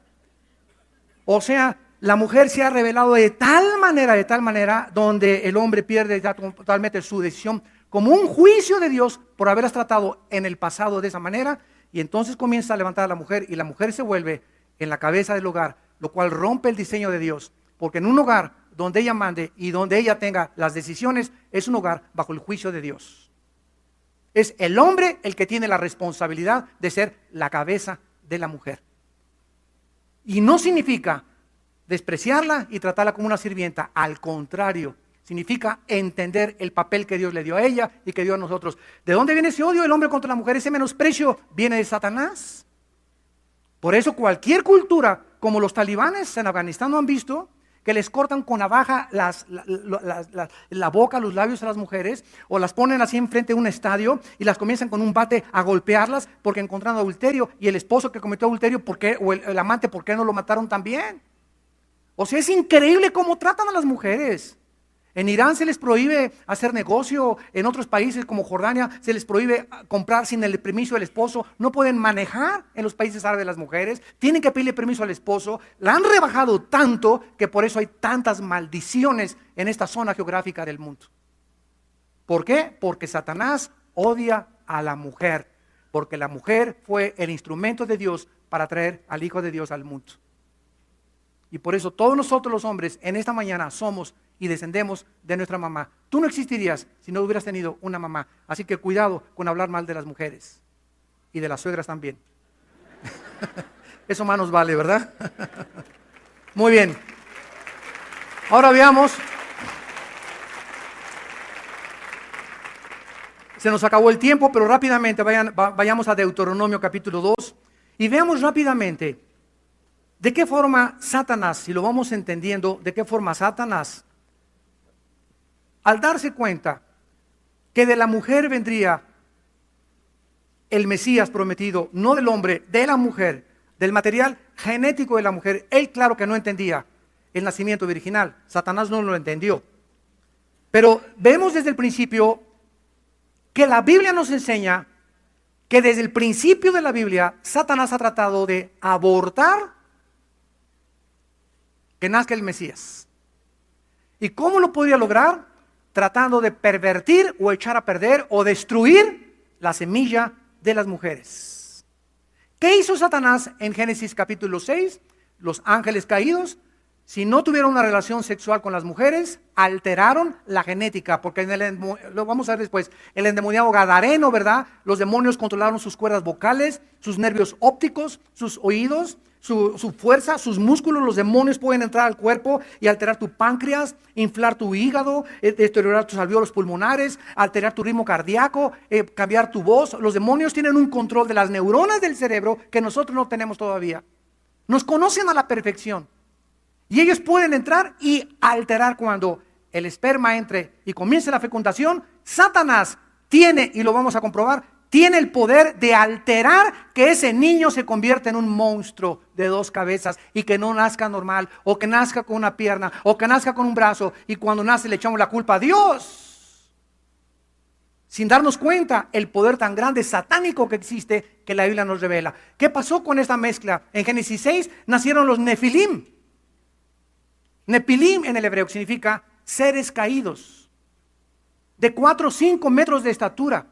O sea, la mujer se ha revelado de tal manera, donde el hombre pierde totalmente su decisión, como un juicio de Dios por haberlas tratado en el pasado de esa manera, y entonces comienza a levantar a la mujer, y la mujer se vuelve en la cabeza del hogar, lo cual rompe el diseño de Dios, porque en un hogar donde ella mande y donde ella tenga las decisiones, es un hogar bajo el juicio de Dios. Es el hombre el que tiene la responsabilidad de ser la cabeza de la mujer. Y no significa despreciarla y tratarla como una sirvienta, al contrario, significa entender el papel que Dios le dio a ella y que dio a nosotros. ¿De dónde viene ese odio del hombre contra la mujer? Ese menosprecio viene de Satanás. Por eso cualquier cultura, como los talibanes en Afganistán no han visto, que les cortan con navaja la boca, los labios a las mujeres, o las ponen así enfrente de un estadio y las comienzan con un bate a golpearlas porque encontraron adulterio, y el esposo que cometió adulterio, ¿por qué? O el amante, ¿por qué no lo mataron también? O sea, es increíble cómo tratan a las mujeres. En Irán se les prohíbe hacer negocio, en otros países como Jordania se les prohíbe comprar sin el permiso del esposo, no pueden manejar en los países árabes las mujeres, tienen que pedirle permiso al esposo, la han rebajado tanto que por eso hay tantas maldiciones en esta zona geográfica del mundo. ¿Por qué? Porque Satanás odia a la mujer, porque la mujer fue el instrumento de Dios para traer al Hijo de Dios al mundo. Y por eso todos nosotros los hombres en esta mañana somos y descendemos de nuestra mamá. Tú no existirías si no hubieras tenido una mamá. Así que cuidado con hablar mal de las mujeres y de las suegras también. Eso más nos vale, ¿verdad? Muy bien. Ahora veamos. Se nos acabó el tiempo, pero rápidamente vayamos a Deuteronomio capítulo 2 y veamos rápidamente de qué forma Satanás, si lo vamos entendiendo, de qué forma Satanás, al darse cuenta que de la mujer vendría el Mesías prometido, no del hombre, de la mujer, del material genético de la mujer, él claro que no entendía el nacimiento virginal, Satanás no lo entendió. Pero vemos desde el principio que la Biblia nos enseña que desde el principio de la Biblia, Satanás ha tratado de abortar que nazca el Mesías. ¿Y cómo lo podría lograr? Tratando de pervertir o echar a perder o destruir la semilla de las mujeres. ¿Qué hizo Satanás en Génesis capítulo 6? Los ángeles caídos, si no tuvieron una relación sexual con las mujeres, alteraron la genética, porque lo vamos a ver después, el endemoniado gadareno, ¿verdad? Los demonios controlaron sus cuerdas vocales, sus nervios ópticos, sus oídos, su fuerza, sus músculos. Los demonios pueden entrar al cuerpo y alterar tu páncreas, inflar tu hígado, deteriorar tus alvéolos pulmonares, alterar tu ritmo cardíaco, cambiar tu voz. Los demonios tienen un control de las neuronas del cerebro que nosotros no tenemos todavía. Nos conocen a la perfección. Y ellos pueden entrar y alterar cuando el esperma entre y comience la fecundación. Satanás tiene, y lo vamos a comprobar, tiene el poder de alterar que ese niño se convierta en un monstruo de 2 cabezas y que no nazca normal, o que nazca con una pierna, o que nazca con un brazo, y cuando nace le echamos la culpa a Dios, sin darnos cuenta el poder tan grande satánico que existe, que la Biblia nos revela. ¿Qué pasó con esta mezcla? En Génesis 6 nacieron los Nefilim. Nefilim en el hebreo significa seres caídos, de 4 o 5 metros de estatura,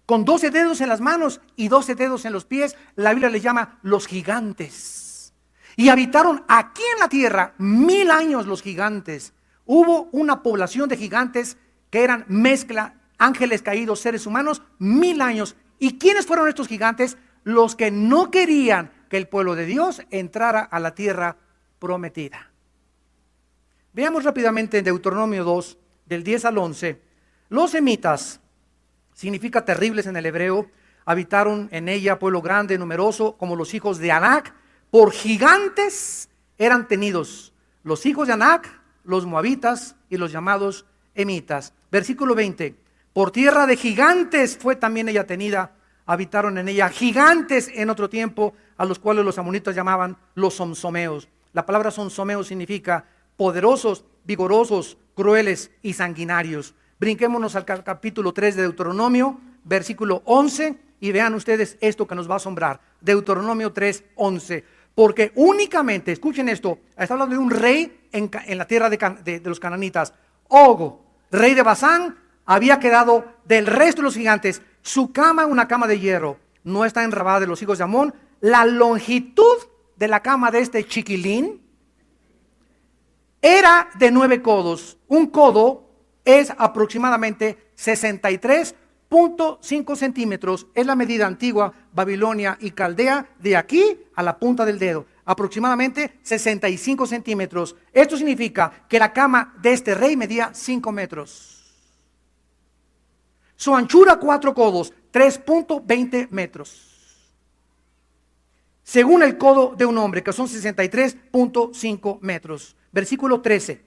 con 12 dedos en las manos y 12 dedos en los pies. La Biblia les llama los gigantes. Y habitaron aquí en la tierra 1000 años los gigantes. Hubo una población de gigantes que eran mezcla, ángeles caídos, seres humanos, 1000 años. ¿Y quiénes fueron estos gigantes? Los que no querían que el pueblo de Dios entrara a la tierra prometida. Veamos rápidamente en Deuteronomio 2, del 10 al 11. Los semitas, significa terribles en el hebreo, habitaron en ella pueblo grande, numeroso, como los hijos de Anac. Por gigantes eran tenidos los hijos de Anac, los moabitas y los llamados emitas. Versículo 20. Por tierra de gigantes fue también ella tenida, habitaron en ella gigantes en otro tiempo, a los cuales los amonitas llamaban los somsomeos. La palabra somsomeos significa poderosos, vigorosos, crueles y sanguinarios. Brinquémonos al capítulo 3 de Deuteronomio, versículo 11, y vean ustedes esto que nos va a asombrar. Deuteronomio 3, 11. Porque únicamente, escuchen esto, está hablando de un rey en la tierra de los cananitas. Og, rey de Basán, había quedado del resto de los gigantes, su cama una cama de hierro. No está en Rabá de los hijos de Amón. La longitud de la cama de este chiquilín era de 9 codos. Un codo es aproximadamente 63.5 centímetros. Es la medida antigua, Babilonia y Caldea, de aquí a la punta del dedo. Aproximadamente 65 centímetros. Esto significa que la cama de este rey medía 5 metros. Su anchura 4 codos, 3.20 metros. Según el codo de un hombre, que son 63.5 metros. Versículo 13.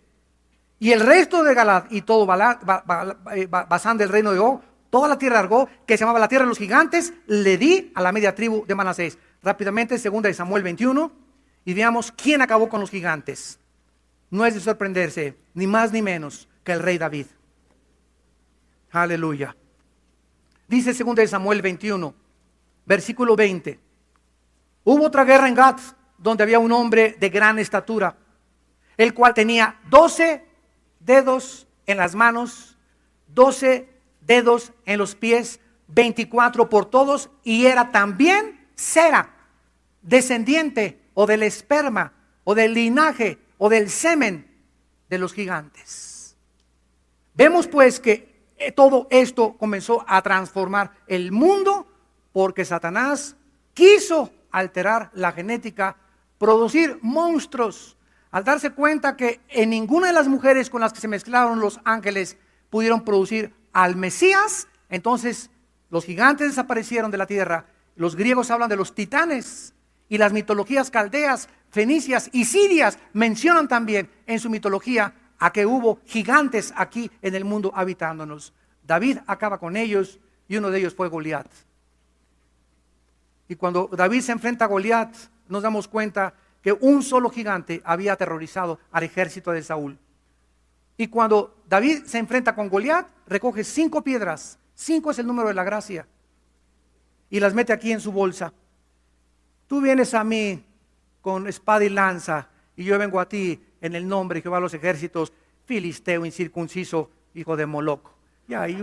Y el resto de Galad y todo Basán del reino de Og, toda la tierra de Argó, que se llamaba la tierra de los gigantes, le di a la media tribu de Manasés. Rápidamente, 2 de Samuel 21, y veamos quién acabó con los gigantes. No es de sorprenderse, ni más ni menos que el rey David. Aleluya. Dice 2 de Samuel 21, versículo 20. Hubo otra guerra en Gat, donde había un hombre de gran estatura, el cual tenía 12 dedos en las manos, 12 dedos en los pies, 24 por todos, y era también Sera, descendiente o del esperma o del linaje o del semen de los gigantes. Vemos pues que todo esto comenzó a transformar el mundo porque Satanás quiso alterar la genética, producir monstruos. Al darse cuenta que en ninguna de las mujeres con las que se mezclaron los ángeles pudieron producir al Mesías, entonces los gigantes desaparecieron de la tierra. Los griegos hablan de los titanes, y las mitologías caldeas, fenicias y sirias mencionan también en su mitología a que hubo gigantes aquí en el mundo habitándonos. David acaba con ellos, y uno de ellos fue Goliat. Y cuando David se enfrenta a Goliat, nos damos cuenta que un solo gigante había aterrorizado al ejército de Saúl. Y cuando David se enfrenta con Goliat, recoge 5 piedras. 5 es el número de la gracia. Y las mete aquí en su bolsa. Tú vienes a mí con espada y lanza, y yo vengo a ti en el nombre de Jehová de los ejércitos, filisteo incircunciso, hijo de Moloc. Y ahí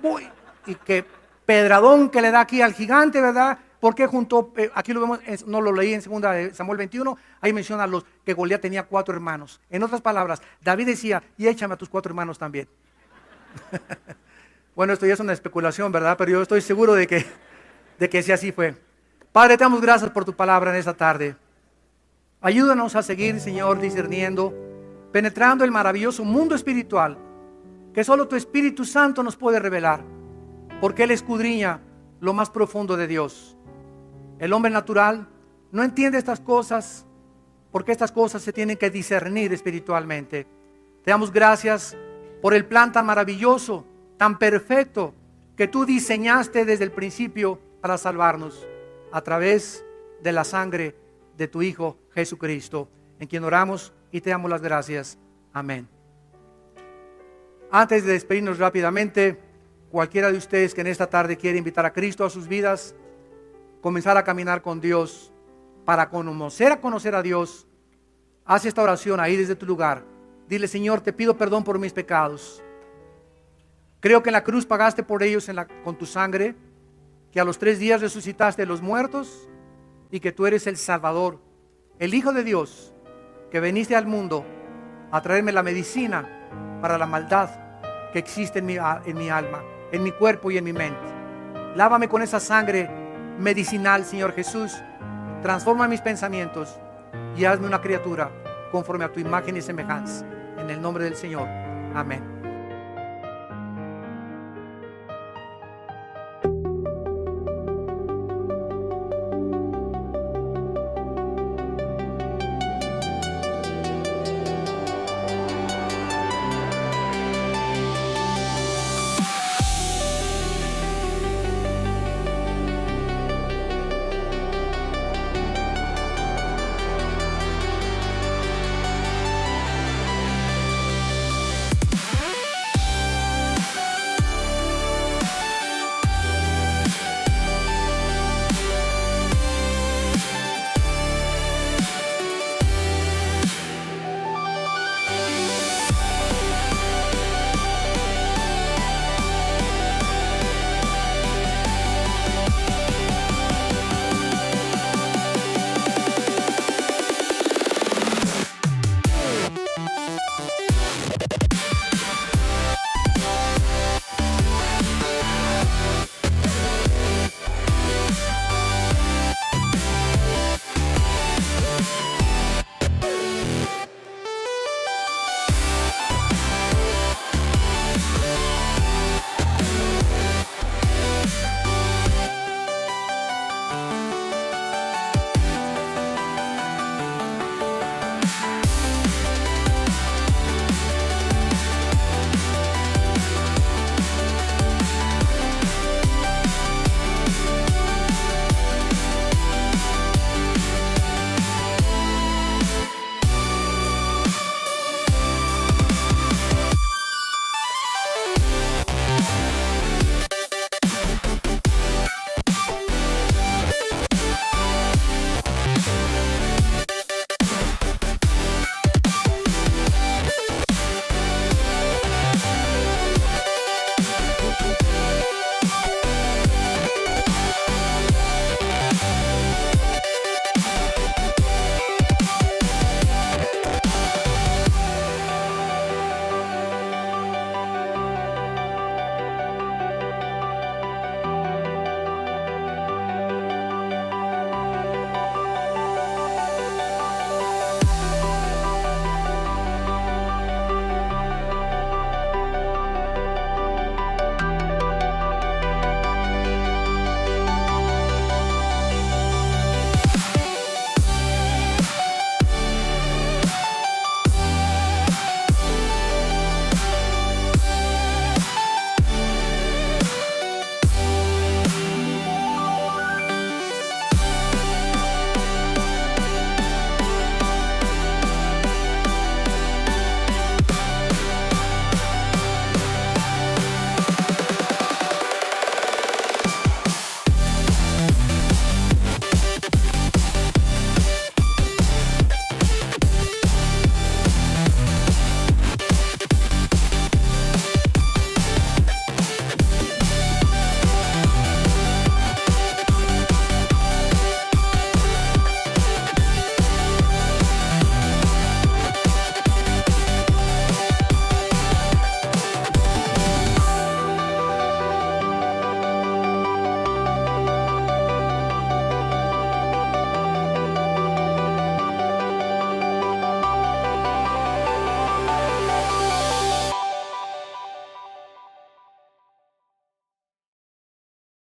voy. Y qué pedradón que le da aquí al gigante, ¿verdad? Porque juntó, aquí lo vemos, no lo leí en 2 de Samuel 21, ahí menciona que Goliat tenía 4 hermanos. En otras palabras, David decía, y échame a tus 4 hermanos también. Bueno, esto ya es una especulación, ¿verdad? Pero yo estoy seguro de que sí así fue. Padre, te damos gracias por tu palabra en esta tarde. Ayúdanos a seguir, Señor, discerniendo, penetrando el maravilloso mundo espiritual que solo tu Espíritu Santo nos puede revelar, porque Él escudriña lo más profundo de Dios. El hombre natural no entiende estas cosas, porque estas cosas se tienen que discernir espiritualmente. Te damos gracias por el plan tan maravilloso, tan perfecto, que tú diseñaste desde el principio para salvarnos a través de la sangre de tu Hijo Jesucristo, en quien oramos y te damos las gracias. Amén. Antes de despedirnos rápidamente, cualquiera de ustedes que en esta tarde quiere invitar a Cristo a sus vidas, comenzar a caminar con Dios, para conocer a Dios, haz esta oración ahí desde tu lugar. Dile: Señor, te pido perdón por mis pecados. Creo que en la cruz pagaste por ellos con tu sangre, que a los 3 días resucitaste de los muertos y que tú eres el Salvador, el Hijo de Dios, que viniste al mundo a traerme la medicina para la maldad que existe en mi alma, en mi cuerpo y en mi mente. Lávame con esa sangre medicinal, Señor Jesús. Transforma mis pensamientos y hazme una criatura conforme a tu imagen y semejanza. En el nombre del Señor. Amén.